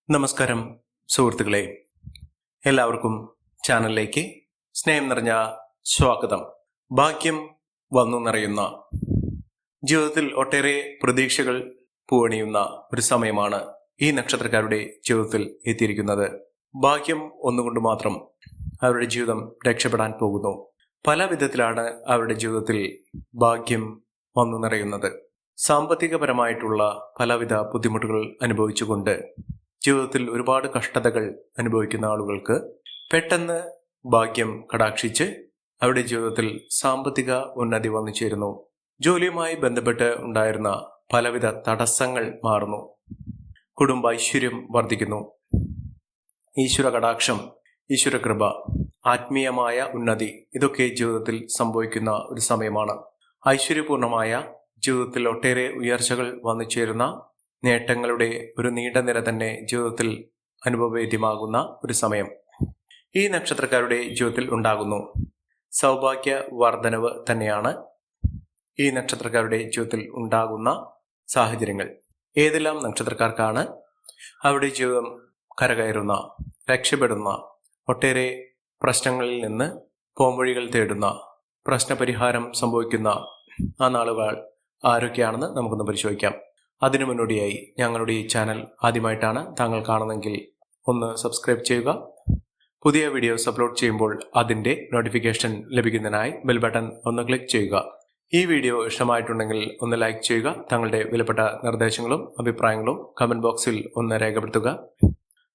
നമസ്കാരം സുഹൃത്തുക്കളെ, എല്ലാവർക്കും ചാനലിലേക്ക് സ്നേഹം നിറഞ്ഞ സ്വാഗതം. ഭാഗ്യം വന്നു നിറയുന്ന ജീവിതത്തിൽ ഒട്ടേറെ പ്രതീക്ഷകൾ പൂവണിയുന്ന ഒരു സമയമാണ് ഈ നക്ഷത്രക്കാരുടെ ജീവിതത്തിൽ എത്തിയിരിക്കുന്നത്. ഭാഗ്യം ഒന്നുകൊണ്ട് മാത്രം അവരുടെ ജീവിതം രക്ഷപ്പെടാൻ പോകുന്നു. പല വിധത്തിലാണ് അവരുടെ ജീവിതത്തിൽ ഭാഗ്യം വന്നു നിറയുന്നത്. സാമ്പത്തികപരമായിട്ടുള്ള പലവിധ ബുദ്ധിമുട്ടുകൾ അനുഭവിച്ചുകൊണ്ട് ജീവിതത്തിൽ ഒരുപാട് കഷ്ടതകൾ അനുഭവിക്കുന്ന ആളുകൾക്ക് പെട്ടെന്ന് ഭാഗ്യം കടാക്ഷിച്ച് അവരുടെ ജീവിതത്തിൽ സാമ്പത്തിക ഉന്നതി വന്നു ചേരുന്നു. ജോലിയുമായി ബന്ധപ്പെട്ട് ഉണ്ടായിരുന്ന പലവിധ തടസ്സങ്ങൾ മാറുന്നു. കുടുംബ ഐശ്വര്യം വർദ്ധിക്കുന്നു. ഈശ്വര കടാക്ഷം, ഈശ്വരകൃപ, ആത്മീയമായ ഉന്നതി ഇതൊക്കെ ജീവിതത്തിൽ സംഭവിക്കുന്ന ഒരു സമയമാണ്. ഐശ്വര്യപൂർണമായ ജീവിതത്തിൽ ഒട്ടേറെ ഉയർച്ചകൾ വന്നു ചേരുന്ന നേട്ടങ്ങളുടെ ഒരു നീണ്ട നിര തന്നെ ജീവിതത്തിൽ അനുഭവവേദ്യമാകുന്ന ഒരു സമയം ഈ നക്ഷത്രക്കാരുടെ ജീവിതത്തിൽ ഉണ്ടാകുന്നു. സൗഭാഗ്യ വർധനവ് തന്നെയാണ് ഈ നക്ഷത്രക്കാരുടെ ജീവിതത്തിൽ ഉണ്ടാകുന്ന സാഹചര്യങ്ങൾ. ഏതെല്ലാം നക്ഷത്രക്കാർക്കാണ് അവരുടെ ജീവിതം കരകയറുന്ന, രക്ഷപ്പെടുന്ന, ഒട്ടേറെ പ്രശ്നങ്ങളിൽ നിന്ന് പോംവഴികൾ തേടുന്ന, പ്രശ്നപരിഹാരം സംഭവിക്കുന്ന ആ നാളുകൾ ആരൊക്കെയാണെന്ന് നമുക്കൊന്ന് പരിശോധിക്കാം. അതിനു മുന്നോടിയായി ഞങ്ങളുടെ ഈ ചാനൽ ആദ്യമായിട്ടാണ് താങ്കൾ കാണുന്നതെങ്കിൽ ഒന്ന് സബ്സ്ക്രൈബ് ചെയ്യുക. പുതിയ വീഡിയോസ് അപ്ലോഡ് ചെയ്യുമ്പോൾ അതിൻ്റെ നോട്ടിഫിക്കേഷൻ ലഭിക്കുന്നതിനായി ബെൽ ബട്ടൺ ഒന്ന് ക്ലിക്ക് ചെയ്യുക. ഈ വീഡിയോ ഇഷ്ടമായിട്ടുണ്ടെങ്കിൽ ഒന്ന് ലൈക്ക് ചെയ്യുക. താങ്കളുടെ വിലപ്പെട്ട നിർദ്ദേശങ്ങളും അഭിപ്രായങ്ങളും കമൻറ്റ് ബോക്സിൽ ഒന്ന് രേഖപ്പെടുത്തുക.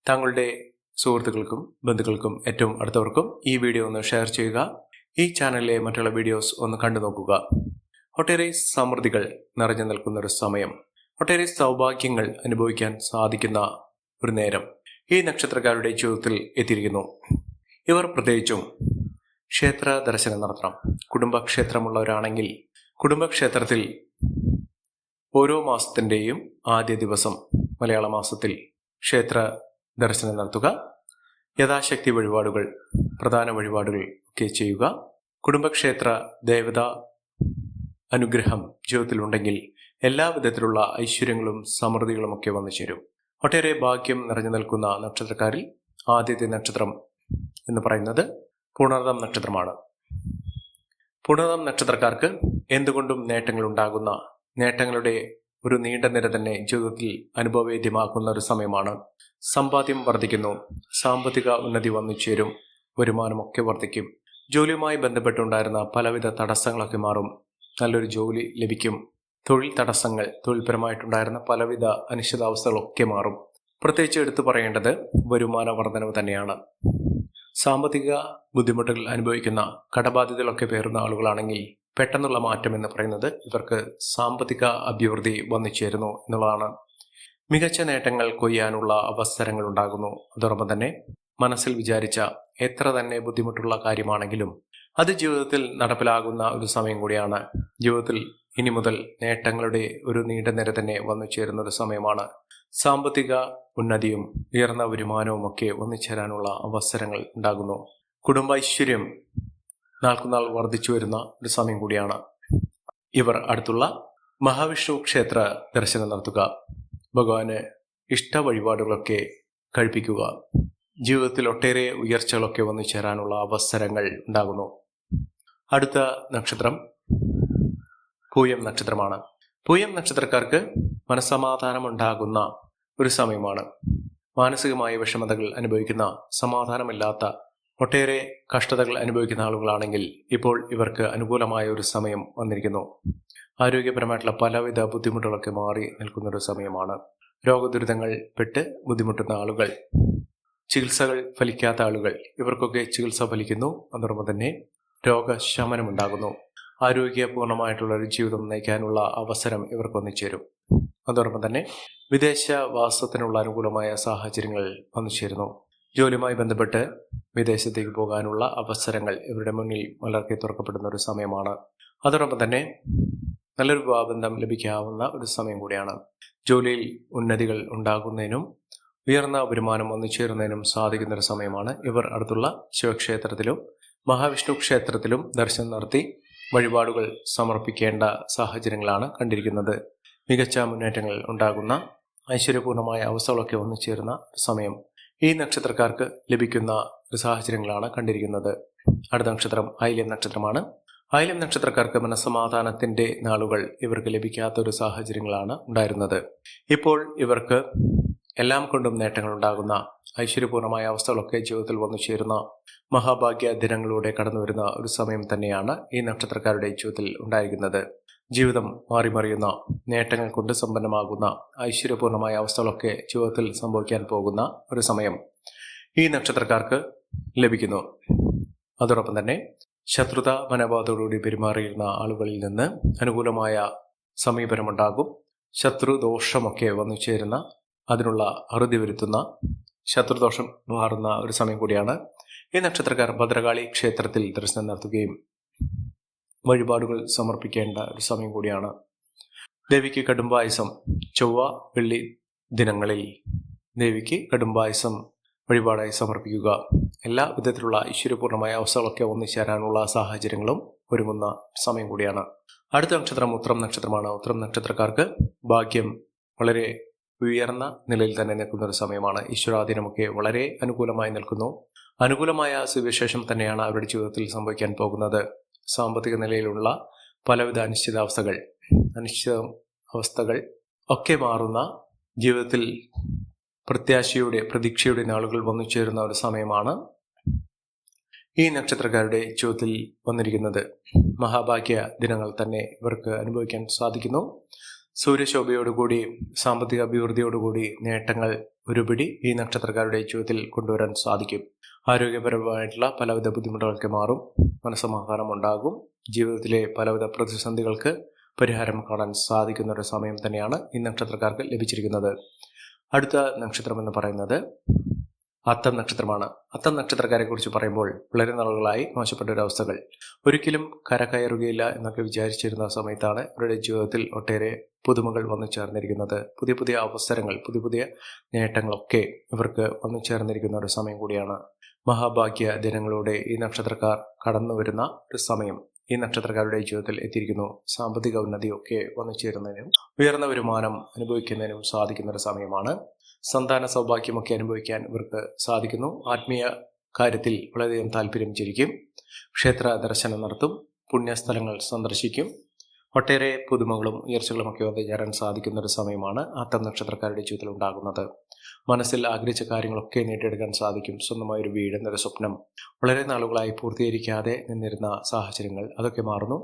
താങ്കളുടെ സുഹൃത്തുക്കൾക്കും ബന്ധുക്കൾക്കും ഏറ്റവും അടുത്തവർക്കും ഈ വീഡിയോ ഒന്ന് ഷെയർ ചെയ്യുക. ഈ ചാനലിലെ മറ്റുള്ള വീഡിയോസ് ഒന്ന് കണ്ടു നോക്കുക. ഒട്ടേറെ സമൃദ്ധികൾ നിറഞ്ഞു നിൽക്കുന്ന ഒരു സമയം, ഒട്ടേറെ സൗഭാഗ്യങ്ങൾ അനുഭവിക്കാൻ സാധിക്കുന്ന ഒരു നേരം ഈ നക്ഷത്രക്കാരുടെ ജീവിതത്തിൽ എത്തിയിരിക്കുന്നു. ഇവർ പ്രത്യേകിച്ചും ക്ഷേത്ര ദർശനം നടത്തണം. കുടുംബക്ഷേത്രമുള്ളവരാണെങ്കിൽ കുടുംബക്ഷേത്രത്തിൽ ഓരോ മാസത്തിൻ്റെയും ആദ്യ ദിവസം മലയാള മാസത്തിൽ ക്ഷേത്ര ദർശനം നടത്തുക. യഥാശക്തി വഴിപാടുകൾ, പ്രധാന വഴിപാടുകൾ ഒക്കെ ചെയ്യുക. കുടുംബക്ഷേത്ര ദേവത അനുഗ്രഹം ജീവിതത്തിലുണ്ടെങ്കിൽ എല്ലാ വിധത്തിലുള്ള ഐശ്വര്യങ്ങളും സമൃദ്ധികളും ഒക്കെ വന്നു ചേരും. ഒട്ടേറെ ഭാഗ്യം നിറഞ്ഞു നിൽക്കുന്ന നക്ഷത്രക്കാരിൽ ആദ്യത്തെ നക്ഷത്രം എന്ന് പറയുന്നത് പുണർദം നക്ഷത്രമാണ്. പുണർദം നക്ഷത്രക്കാർക്ക് എന്തുകൊണ്ടും നേട്ടങ്ങൾ ഉണ്ടാകുന്ന, നേട്ടങ്ങളുടെ ഒരു നീണ്ട നിര തന്നെ ജീവിതത്തിൽ അനുഭവവേദ്യമാക്കുന്ന ഒരു സമയമാണ്. സമ്പാദ്യം വർദ്ധിക്കുന്നു. സാമ്പത്തിക ഉന്നതി വന്നു ചേരും. വരുമാനമൊക്കെ വർദ്ധിക്കും. ജോലിയുമായി ബന്ധപ്പെട്ടുണ്ടായിരുന്ന പലവിധ തടസ്സങ്ങളൊക്കെ മാറും. നല്ലൊരു ജോലി ലഭിക്കും. തൊഴിൽ തടസ്സങ്ങൾ, തൊഴിൽപരമായിട്ടുണ്ടായിരുന്ന പലവിധ അനിശ്ചിതാവസ്ഥകളൊക്കെ മാറും. പ്രത്യേകിച്ച് എടുത്തു പറയേണ്ടത് വരുമാന വർധനവ് തന്നെയാണ്. സാമ്പത്തിക ബുദ്ധിമുട്ടുകൾ അനുഭവിക്കുന്ന, കടബാധ്യതകളൊക്കെ പേറുന്ന ആളുകളാണെങ്കിൽ പെട്ടെന്നുള്ള മാറ്റം എന്ന് പറയുന്നത് ഇവർക്ക് സാമ്പത്തിക അഭിവൃദ്ധി വന്നു ചേരുന്നു എന്നുള്ളതാണ്. മികച്ച നേട്ടങ്ങൾ കൊയ്യാനുള്ള അവസരങ്ങൾ ഉണ്ടാകുന്നു. അതോടൊപ്പം തന്നെ മനസ്സിൽ വിചാരിച്ച എത്ര തന്നെ ബുദ്ധിമുട്ടുള്ള കാര്യമാണെങ്കിലും അത് ജീവിതത്തിൽ നടപ്പിലാകുന്ന ഒരു സമയം കൂടിയാണ്. ജീവിതത്തിൽ ഇനി മുതൽ നേട്ടങ്ങളുടെ ഒരു നീണ്ട നിര തന്നെ വന്നു ചേരുന്ന ഒരു സമയമാണ്. സാമ്പത്തിക ഉന്നതിയും ഉയർന്ന വരുമാനവും ഒക്കെ ഒന്നിച്ചേരാനുള്ള അവസരങ്ങൾ ഉണ്ടാകുന്നു. കുടുംബൈശ്വര്യം നാൾക്കുനാൾ വർദ്ധിച്ചു വരുന്ന ഒരു സമയം കൂടിയാണ്. ഇവർ അടുത്തുള്ള മഹാവിഷ്ണു ക്ഷേത്ര ദർശനം നടത്തുക. ഭഗവാന് ഇഷ്ട വഴിപാടുകളൊക്കെ കഴിപ്പിക്കുക. ജീവിതത്തിൽ ഒട്ടേറെ ഉയർച്ചകളൊക്കെ വന്നു ചേരാനുള്ള അവസരങ്ങൾ ഉണ്ടാകുന്നു. അടുത്ത നക്ഷത്രം പൂയം നക്ഷത്രമാണ്. പൂയം നക്ഷത്രക്കാർക്ക് മനസ്സമാധാനം ഉണ്ടാകുന്ന ഒരു സമയമാണ്. മാനസികമായ വിഷമതകൾ അനുഭവിക്കുന്ന, സമാധാനമില്ലാത്ത, ഒട്ടേറെ കഷ്ടതകൾ അനുഭവിക്കുന്ന ആളുകളാണെങ്കിൽ ഇപ്പോൾ ഇവർക്ക് അനുകൂലമായ ഒരു സമയം വന്നിരിക്കുന്നു. ആരോഗ്യപരമായിട്ടുള്ള പലവിധ ബുദ്ധിമുട്ടുകളൊക്കെ മാറി നിൽക്കുന്ന ഒരു സമയമാണ്. രോഗദുരിതങ്ങൾ പെട്ട് ബുദ്ധിമുട്ടുന്ന ആളുകൾ, ചികിത്സകൾ ഫലിക്കാത്ത ആളുകൾ, ഇവർക്കൊക്കെ ചികിത്സ ഫലിക്കുന്നു. അതോടൊപ്പം തന്നെ രോഗശമനമുണ്ടാകുന്നു. ആരോഗ്യപൂർണമായിട്ടുള്ള ഒരു ജീവിതം നയിക്കാനുള്ള അവസരം ഇവർക്ക് വന്നു ചേരും. അതോടൊപ്പം തന്നെ വിദേശവാസത്തിനുള്ള അനുകൂലമായ സാഹചര്യങ്ങൾ വന്നു ചേരുന്നു. ജോലിയുമായി ബന്ധപ്പെട്ട് വിദേശത്തേക്ക് പോകാനുള്ള അവസരങ്ങൾ ഇവരുടെ മുന്നിൽ മലർക്കെ തുറക്കപ്പെടുന്ന ഒരു സമയമാണ്. അതോടൊപ്പം തന്നെ നല്ലൊരു വിവാഹബന്ധം ലഭിക്കാവുന്ന ഒരു സമയം കൂടിയാണ്. ജോലിയിൽ ഉന്നതികൾ ഉണ്ടാകുന്നതിനും ഉയർന്ന വരുമാനം വന്നു ചേരുന്നതിനും സാധിക്കുന്ന ഒരു സമയമാണ്. ഇവർ അടുത്തുള്ള ശിവക്ഷേത്രത്തിലും മഹാവിഷ്ണു ക്ഷേത്രത്തിലും ദർശനം നടത്തി വഴിപാടുകൾ സമർപ്പിക്കേണ്ട സാഹചര്യങ്ങളാണ് കണ്ടിരിക്കുന്നത്. മികച്ച മുന്നേറ്റങ്ങൾ ഉണ്ടാകുന്ന ഐശ്വര്യപൂർണമായ അവസ്ഥകളൊക്കെ വന്നു ചേരുന്ന സമയം ഈ നക്ഷത്രക്കാർക്ക് ലഭിക്കുന്ന ഒരു സാഹചര്യങ്ങളാണ് കണ്ടിരിക്കുന്നത്. അടുത്ത നക്ഷത്രം ആയില്യം നക്ഷത്രമാണ്. ആയില്യം നക്ഷത്രക്കാർക്ക് മനസ്സമാധാനത്തിന്റെ നാളുകൾ ഇവർക്ക് ലഭിക്കാത്ത ഒരു സാഹചര്യങ്ങളാണ് ഉണ്ടായിരുന്നത്. ഇപ്പോൾ ഇവർക്ക് എല്ലാം കൊണ്ടും നേട്ടങ്ങൾ ഉണ്ടാകുന്ന ഐശ്വര്യപൂർണമായ അവസ്ഥകളൊക്കെ ജീവിതത്തിൽ വന്നു ചേരുന്ന മഹാഭാഗ്യ ദിനങ്ങളിലൂടെ കടന്നു വരുന്ന ഒരു സമയം തന്നെയാണ് ഈ നക്ഷത്രക്കാരുടെ ജീവിതത്തിൽ ഉണ്ടായിരിക്കുന്നത്. ജീവിതം മാറിമറിയുന്ന നേട്ടങ്ങൾ കൊണ്ട് സമ്പന്നമാകുന്ന ഐശ്വര്യപൂർണമായ അവസ്ഥകളൊക്കെ ജീവിതത്തിൽ സംഭവിക്കാൻ പോകുന്ന ഒരു സമയം ഈ നക്ഷത്രക്കാർക്ക് ലഭിക്കുന്നു. അതോടൊപ്പം തന്നെ ശത്രുത മനോഭാവത്തോടുകൂടി പെരുമാറിയിരുന്ന ആളുകളിൽ നിന്ന് അനുകൂലമായ സമീപനമുണ്ടാകും. ശത്രുദോഷമൊക്കെ വന്നു ചേരുന്ന അതിനുള്ള അറുതി വരുത്തുന്ന ശത്രുദോഷം മാറുന്ന ഒരു സമയം കൂടിയാണ്. ഈ നക്ഷത്രക്കാർ ഭദ്രകാളി ക്ഷേത്രത്തിൽ ദർശനം നടത്തുകയും വഴിപാടുകൾ സമർപ്പിക്കേണ്ട ഒരു സമയം കൂടിയാണ്. ദേവിക്ക് കടുംബായസം ചൊവ്വ വെള്ളി ദിനങ്ങളിൽ ദേവിക്ക് കടുംബായസം വഴിപാടായി സമർപ്പിക്കുക. എല്ലാ വിധത്തിലുള്ള ഐശ്വര്യപൂർണമായ അവസ്ഥകളൊക്കെ ഒന്നിച്ചേരാനുള്ള സാഹചര്യങ്ങളും ഒരുങ്ങുന്ന സമയം കൂടിയാണ്. അടുത്ത നക്ഷത്രം ഉത്രം നക്ഷത്രമാണ്. ഉത്രം നക്ഷത്രക്കാർക്ക് ഭാഗ്യം വളരെ ഉയർന്ന നിലയിൽ തന്നെ നിൽക്കുന്ന ഒരു സമയമാണ്. ഈശ്വരാധീനമൊക്കെ വളരെ അനുകൂലമായി നിൽക്കുന്നു. അനുകൂലമായ സുവിശേഷം തന്നെയാണ് അവരുടെ ജീവിതത്തിൽ സംഭവിക്കാൻ പോകുന്നത്. സാമ്പത്തിക നിലയിലുള്ള പലവിധ അനിശ്ചിത അവസ്ഥകൾ ഒക്കെ മാറുന്ന ജീവിതത്തിൽ പ്രതീക്ഷയുടെ നാളുകൾ വന്നു ചേരുന്ന ഒരു സമയമാണ് ഈ നക്ഷത്രക്കാരുടെ ജീവിതത്തിൽ വന്നിരിക്കുന്നത്. മഹാഭാഗ്യ ദിനങ്ങൾ തന്നെ ഇവർക്ക് അനുഭവിക്കാൻ സാധിക്കുന്നു. സൂര്യശോഭയോടുകൂടി സാമ്പത്തിക അഭിവൃദ്ധിയോടുകൂടി നേട്ടങ്ങൾ ഒരുപിടി ഈ നക്ഷത്രക്കാരുടെ ജീവിതത്തിൽ കൊണ്ടുവരാൻ സാധിക്കും. ആരോഗ്യപരമായിട്ടുള്ള പലവിധ ബുദ്ധിമുട്ടുകൾക്ക് മാറും. മനസ്സമാധാനം ഉണ്ടാകും. ജീവിതത്തിലെ പലവിധ പ്രതിസന്ധികൾക്ക് പരിഹാരം കാണാൻ സാധിക്കുന്ന ഒരു സമയം തന്നെയാണ് ഈ നക്ഷത്രക്കാർക്ക് ലഭിച്ചിരിക്കുന്നത്. അടുത്ത നക്ഷത്രം എന്ന് പറയുന്നത് അത്തം നക്ഷത്രമാണ്. അത്തം നക്ഷത്രക്കാരെ കുറിച്ച് പറയുമ്പോൾ വളരെ നാളുകളായി മോശപ്പെട്ട ഒരു അവസ്ഥകൾ ഒരിക്കലും കരകയറുകയില്ല എന്നൊക്കെ വിചാരിച്ചിരുന്ന സമയത്താണ് ഇവരുടെ ജീവിതത്തിൽ ഒട്ടേറെ പുതുമകൾ വന്നു ചേർന്നിരിക്കുന്നത്. പുതിയ അവസരങ്ങൾ, പുതിയ നേട്ടങ്ങളൊക്കെ ഇവർക്ക് വന്നു ചേർന്നിരിക്കുന്ന ഒരു സമയം കൂടിയാണ്. മഹാഭാഗ്യ ദിനങ്ങളോടെ ഈ നക്ഷത്രക്കാർ കടന്നു വരുന്ന ഒരു സമയം ഈ നക്ഷത്രക്കാരുടെ ജീവിതത്തിൽ എത്തിയിരിക്കുന്നു. സാമ്പത്തിക ഉന്നതിയൊക്കെ വന്നു ചേരുന്നതിനും ഉയർന്ന വരുമാനം അനുഭവിക്കുന്നതിനും സാധിക്കുന്ന ഒരു സമയമാണ്. സന്താന സൗഭാഗ്യമൊക്കെ അനുഭവിക്കാൻ ഇവർക്ക് സാധിക്കുന്നു. ആത്മീയ കാര്യത്തിൽ വളരെയധികം താല്പര്യം ചിരിക്കും. ക്ഷേത്ര ദർശനം നടത്തും. പുണ്യസ്ഥലങ്ങൾ സന്ദർശിക്കും. ഒട്ടേറെ പുതുമകളും ഉയർച്ചകളും ഒക്കെ വന്നു ചേരാൻ സാധിക്കുന്ന ഒരു സമയമാണ് അത്തം നക്ഷത്രക്കാരുടെ ജീവിതത്തിൽ ഉണ്ടാകുന്നത്. മനസ്സിൽ ആഗ്രഹിച്ച കാര്യങ്ങളൊക്കെ നേടിയെടുക്കാൻ സാധിക്കും. സ്വന്തമായൊരു വീട് എന്നൊരു സ്വപ്നം വളരെ നാളുകളായി പൂർത്തീകരിക്കാതെ നിന്നിരുന്ന സാഹചര്യങ്ങൾ അതൊക്കെ മാറുന്നു.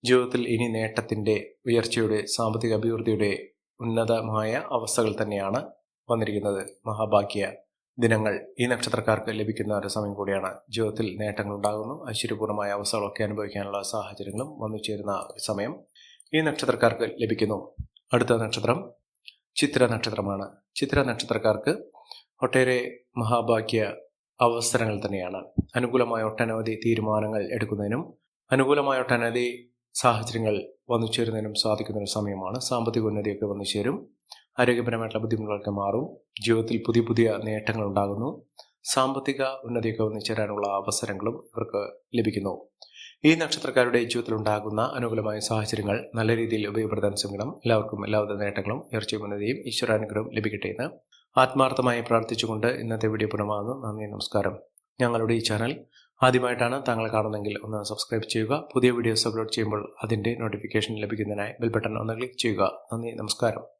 ജീവിതത്തിൽ ഇനി നേട്ടത്തിന്റെ, ഉയർച്ചയുടെ, സാമ്പത്തിക അഭിവൃദ്ധിയുടെ ഉന്നതമായ അവസ്ഥകൾ തന്നെയാണ് വന്നിരിക്കുന്നത്. മഹാഭാഗ്യ ദിനങ്ങൾ ഈ നക്ഷത്രക്കാർക്ക് ലഭിക്കുന്ന ഒരു സമയം കൂടിയാണ്. ജീവിതത്തിൽ നേട്ടങ്ങൾ ഉണ്ടാകുന്നു. ഐശ്വര്യപൂർണമായ അവസ്ഥകളൊക്കെ അനുഭവിക്കാനുള്ള സാഹചര്യങ്ങളും വന്നു ചേരുന്ന ഒരു സമയം ഈ നക്ഷത്രക്കാർക്ക് ലഭിക്കുന്നു. അടുത്ത നക്ഷത്രം ചിത്ര നക്ഷത്രമാണ്. ചിത്ര നക്ഷത്രക്കാർക്ക് ഒട്ടേറെ മഹാഭാഗ്യ അവസരങ്ങൾ തന്നെയാണ്. അനുകൂലമായ ഒട്ടനവധി തീരുമാനങ്ങൾ എടുക്കുന്നതിനും അനുകൂലമായ ഒട്ടനവധി സാഹചര്യങ്ങൾ വന്നു ചേരുന്നതിനും സാധിക്കുന്ന ഒരു സമയമാണ്. സാമ്പത്തിക ഉന്നതിയൊക്കെ വന്നു ചേരും. ആരോഗ്യപരമായിട്ടുള്ള ബുദ്ധിമുട്ടുകളൊക്കെ മാറും. ജീവിതത്തിൽ പുതിയ നേട്ടങ്ങൾ ഉണ്ടാകുന്നു. സാമ്പത്തിക ഉന്നതിയൊക്കെ വന്നു ചേരാനുള്ള അവസരങ്ങളും ഇവർക്ക് ലഭിക്കുന്നു. ഈ നക്ഷത്രക്കാരുടെ ജീവിതത്തിൽ ഉണ്ടാകുന്ന അനുകൂലമായ സാഹചര്യങ്ങൾ നല്ല രീതിയിൽ ഉപയോഗപ്പെടുത്താൻ ശ്രമിക്കണം. എല്ലാവർക്കും എല്ലാവിധ നേട്ടങ്ങളും ഉയർച്ചയും ഉന്നതിയും ഈശ്വരാനുഗ്രഹവും ലഭിക്കട്ടെ എന്ന് ആത്മാർത്ഥമായി പ്രാർത്ഥിച്ചുകൊണ്ട് ഇന്നത്തെ വീഡിയോ പൂർണ്ണമാകുന്നു. നന്ദി, നമസ്കാരം. ഞങ്ങളുടെ ഈ ചാനൽ ആദ്യമായിട്ടാണ് താങ്കൾ കാണുന്നതെങ്കിൽ ഒന്ന് സബ്സ്ക്രൈബ് ചെയ്യുക. പുതിയ വീഡിയോസ് അപ്ലോഡ് ചെയ്യുമ്പോൾ അതിൻ്റെ നോട്ടിഫിക്കേഷൻ ലഭിക്കുന്നതിനായി ബെൽ ബട്ടൺ ഒന്ന് ക്ലിക്ക് ചെയ്യുക. നന്ദി, നമസ്കാരം.